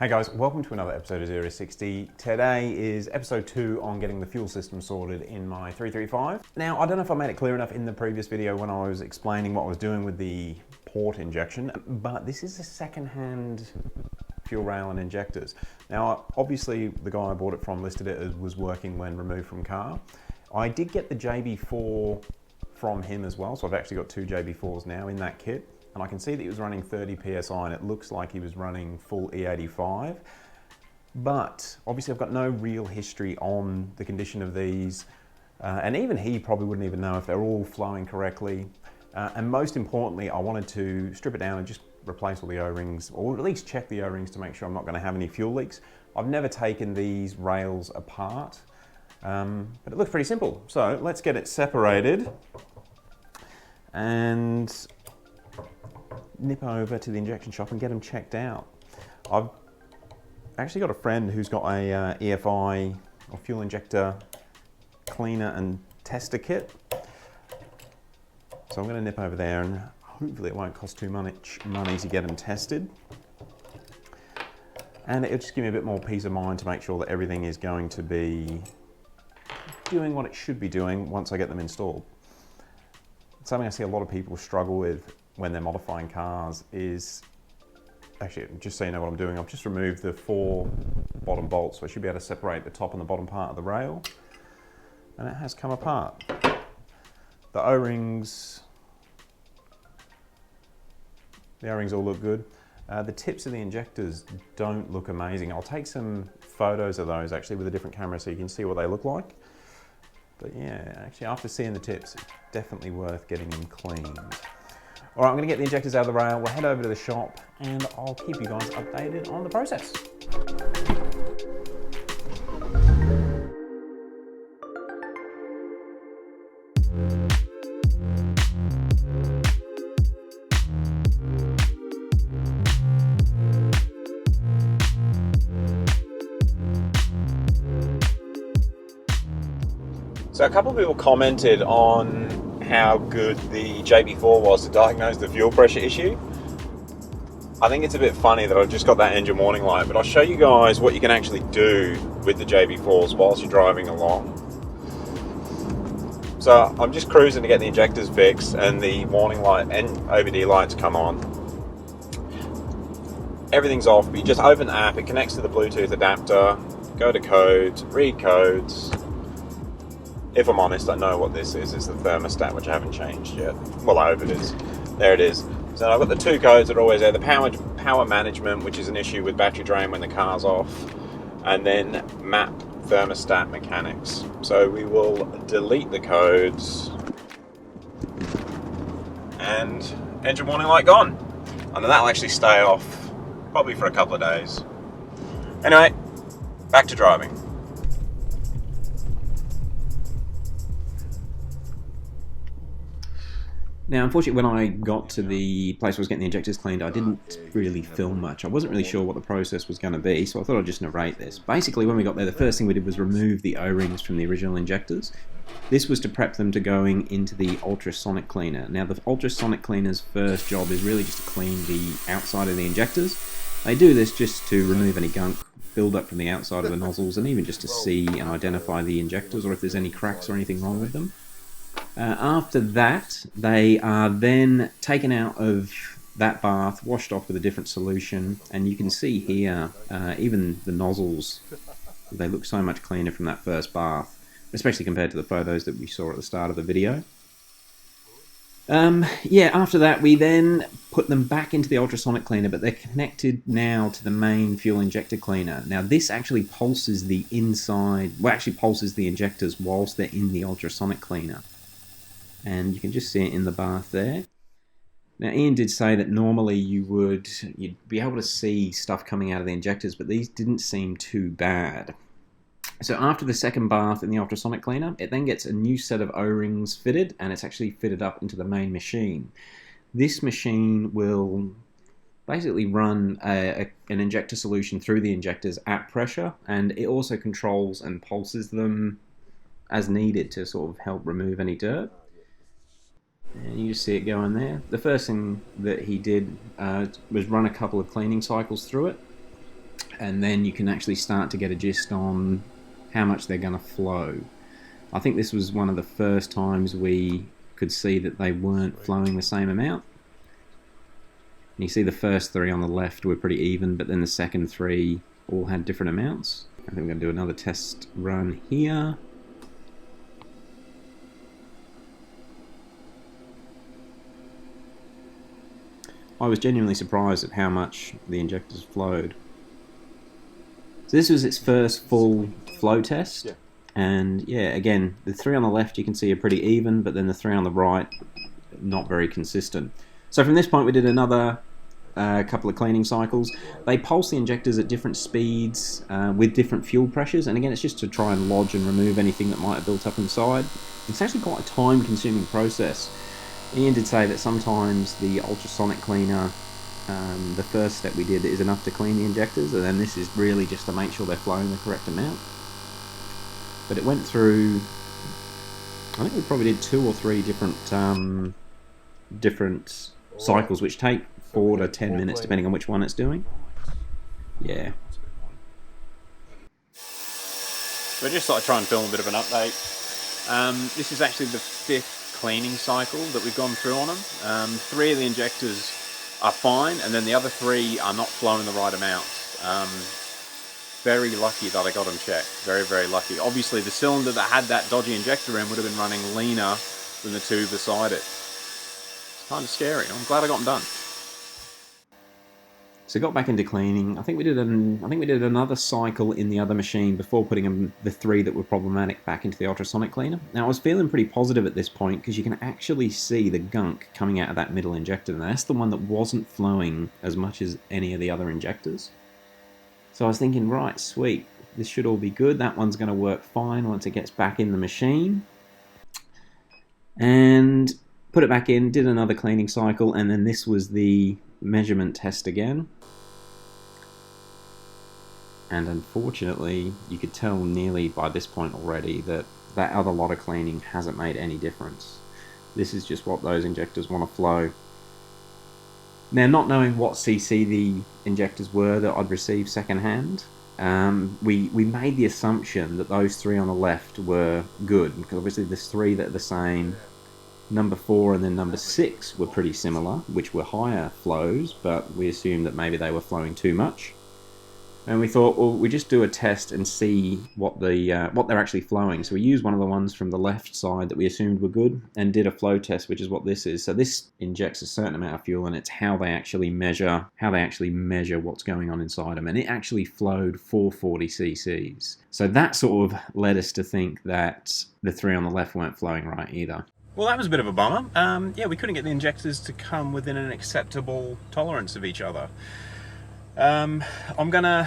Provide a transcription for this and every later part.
Hey guys, welcome to another episode of 060. Today is episode 2 on getting the fuel system sorted in my 335. Now, I don't know if I made it clear enough in the previous video when I was explaining what I was doing with the port injection, but this is a second-hand fuel rail and injectors. Now, obviously, the guy I bought it from listed it as was working when removed from car. I did get the JB4 from him as well, so I've actually got two JB4s now in that kit. And I can see that he was running 30 PSI and it looks like he was running full E85. But obviously I've got no real history on the condition of these. And even he probably wouldn't even know if they're all flowing correctly. And most importantly, I wanted to strip it down and just replace all the O-rings, or at least check the O-rings to make sure I'm not going to have any fuel leaks. I've never taken these rails apart, but it looks pretty simple. So let's get it separated and nip over to the injection shop and get them checked out. I've actually got a friend who's got a EFI or fuel injector cleaner and tester kit. So I'm going to nip over there and hopefully it won't cost too much money to get them tested. And it'll just give me a bit more peace of mind to make sure that everything is going to be doing what it should be doing once I get them installed. Something I see a lot of people struggle with when they're modifying cars is, actually, just so you know what I'm doing, I've just removed the 4 bottom bolts, so I should be able to separate the top and the bottom part of the rail, and it has come apart. The O-rings all look good. The tips of the injectors don't look amazing. I'll take some photos of those actually with a different camera so you can see what they look like. But yeah, actually after seeing the tips, it's definitely worth getting them cleaned. All right, I'm going to get the injectors out of the rail, we'll head over to the shop, and I'll keep you guys updated on the process. So a couple of people commented on how good the JB4 was to diagnose the fuel pressure issue. I think it's a bit funny that I've just got that engine warning light, but I'll show you guys what you can actually do with the JB4s whilst you're driving along. So I'm just cruising to get the injectors fixed and the warning light and OBD lights come on. Everything's off, but you just open the app, it connects to the Bluetooth adapter, go to codes, read codes. If I'm honest, I know what this is. It's the thermostat, which I haven't changed yet. Well, I hope it is. There it is. So I've got the 2 codes that are always there. The power management, which is an issue with battery drain when the car's off. And then map thermostat mechanics. So we will delete the codes. And engine warning light gone. And then that'll actually stay off probably for a couple of days. Anyway, back to driving. Now, unfortunately, when I got to the place where I was getting the injectors cleaned, I didn't really film much. I wasn't really sure what the process was going to be, so I thought I'd just narrate this. Basically, when we got there, the first thing we did was remove the O-rings from the original injectors. This was to prep them to going into the ultrasonic cleaner. Now, the ultrasonic cleaner's first job is really just to clean the outside of the injectors. They do this just to remove any gunk build up from the outside of the nozzles, and even just to see and identify the injectors or if there's any cracks or anything wrong with them. After that, they are then taken out of that bath, washed off with a different solution, and you can see here, even the nozzles, they look so much cleaner from that first bath, especially compared to the photos that we saw at the start of the video. Yeah, after that we then put them back into the ultrasonic cleaner, but they're connected now to the main fuel injector cleaner. Now this actually pulses the inside, well actually pulses the injectors whilst they're in the ultrasonic cleaner. And you can just see it in the bath there. Now Ian did say that normally you'd be able to see stuff coming out of the injectors, but these didn't seem too bad. So after the second bath in the ultrasonic cleaner, it then gets a new set of O-rings fitted, and it's actually fitted up into the main machine. This machine will basically run an injector solution through the injectors at pressure, and it also controls and pulses them as needed to sort of help remove any dirt. And you just see it going there. The first thing that he did was run a couple of cleaning cycles through it. and then you can actually start to get a gist on how much they're going to flow. I think this was one of the first times we could see that they weren't flowing the same amount. And you see the first three on the left were pretty even, but then the second three all had different amounts. I think we're going to do another test run here. I was genuinely surprised at how much the injectors flowed. So this was its first full flow test. Yeah. And yeah, again, the three on the left you can see are pretty even, but then the three on the right, not very consistent. So from this point we did another couple of cleaning cycles. They pulse the injectors at different speeds with different fuel pressures, and again it's just to try and lodge and remove anything that might have built up inside. It's actually quite a time-consuming process. Ian did say that sometimes the ultrasonic cleaner, the first step we did, is enough to clean the injectors, and then this is really just to make sure they're flowing the correct amount. But it went through, I think we probably did 2 or 3 different cycles, which take 4 to 10 minutes depending on which one it's doing. Yeah. So I just thought I'd try and film a bit of an update. This is actually the 5th cleaning cycle that we've gone through on them. 3 of the injectors are fine, and then the other 3 are not flowing the right amount. Very lucky that I got them checked. Very, very lucky. Obviously the cylinder that had that dodgy injector in would have been running leaner than the 2 beside it. It's kind of scary. I'm glad I got them done. So got back into cleaning. I think we did another cycle in the other machine before putting the 3 that were problematic back into the ultrasonic cleaner. Now I was feeling pretty positive at this point because you can actually see the gunk coming out of that middle injector, and that's the one that wasn't flowing as much as any of the other injectors. So I was thinking, right, sweet, this should all be good. That one's going to work fine once it gets back in the machine. And put it back in, did another cleaning cycle, and then this was the measurement test again. And unfortunately, you could tell nearly by this point already that that other lot of cleaning hasn't made any difference. This is just what those injectors want to flow. Now, not knowing what CC the injectors were that I'd received secondhand, we made the assumption that those 3 on the left were good, because obviously there's 3 that are the same. Number 4 and then number 6 were pretty similar, which were higher flows, but we assumed that maybe they were flowing too much. And we thought, well, we just do a test and see what they're actually flowing. So we used one of the ones from the left side that we assumed were good and did a flow test, which is what this is. So this injects a certain amount of fuel, and it's how they actually measure what's going on inside them. And it actually flowed 440 cc's. So that sort of led us to think that the 3 on the left weren't flowing right either. Well, that was a bit of a bummer. Yeah, we couldn't get the injectors to come within an acceptable tolerance of each other. I'm probably gonna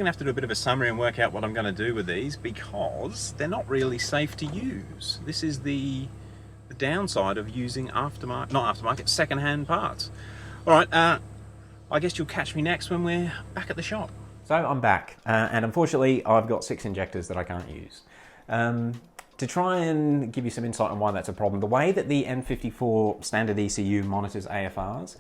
have to do a bit of a summary and work out what I'm gonna do with these, because they're not really safe to use. This is the downside of using second-hand parts. All right, I guess you'll catch me next when we're back at the shop. So I'm back, and unfortunately I've got 6 injectors that I can't use. To try and give you some insight on why that's a problem, the way that the N54 standard ECU monitors AFRs,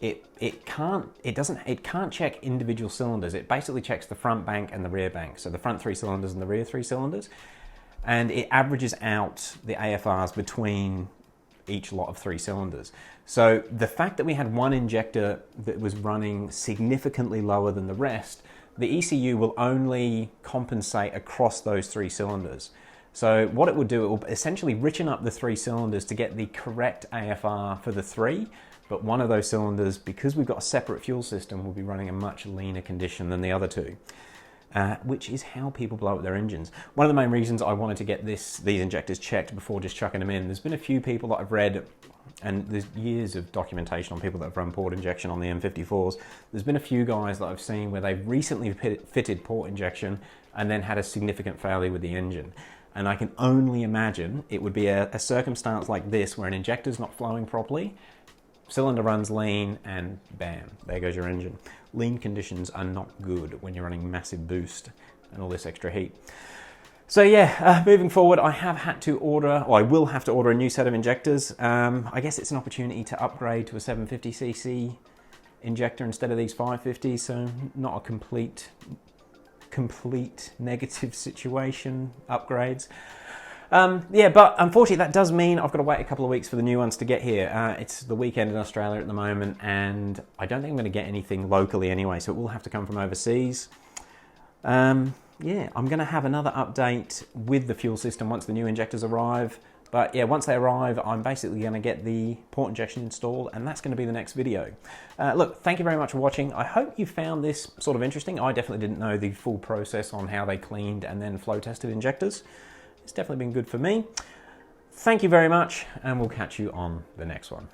it can't check individual cylinders. It basically checks the front bank and the rear bank, so the front 3 cylinders and the rear 3 cylinders, and it averages out the AFRs between each lot of 3 cylinders. So the fact that we had one injector that was running significantly lower than the rest, the ECU will only compensate across those 3 cylinders. So what it will do, it will essentially richen up the 3 cylinders to get the correct AFR for the 3, but one of those cylinders, because we've got a separate fuel system, will be running a much leaner condition than the other 2, which is how people blow up their engines. One of the main reasons I wanted to get these injectors checked before just chucking them in, there's been a few people that I've read, and there's years of documentation on people that have run port injection on the M54s. There's been a few guys that I've seen where they've recently fitted port injection and then had a significant failure with the engine. And I can only imagine it would be a circumstance like this where an injector's not flowing properly, cylinder runs lean, and bam, there goes your engine. Lean conditions are not good when you're running massive boost and all this extra heat. So yeah, moving forward, I will have to order a new set of injectors. I guess it's an opportunity to upgrade to a 750cc injector instead of these 550s, so not a complete negative situation, upgrades. Yeah, but unfortunately that does mean I've got to wait a couple of weeks for the new ones to get here. It's the weekend in Australia at the moment, and I don't think I'm going to get anything locally anyway, so it will have to come from overseas. Yeah, I'm going to have another update with the fuel system once the new injectors arrive. But yeah, once they arrive, I'm basically going to get the port injection installed, and that's going to be the next video. Look, thank you very much for watching. I hope you found this sort of interesting. I definitely didn't know the full process on how they cleaned and then flow tested injectors. It's definitely been good for me. Thank you very much, and we'll catch you on the next one.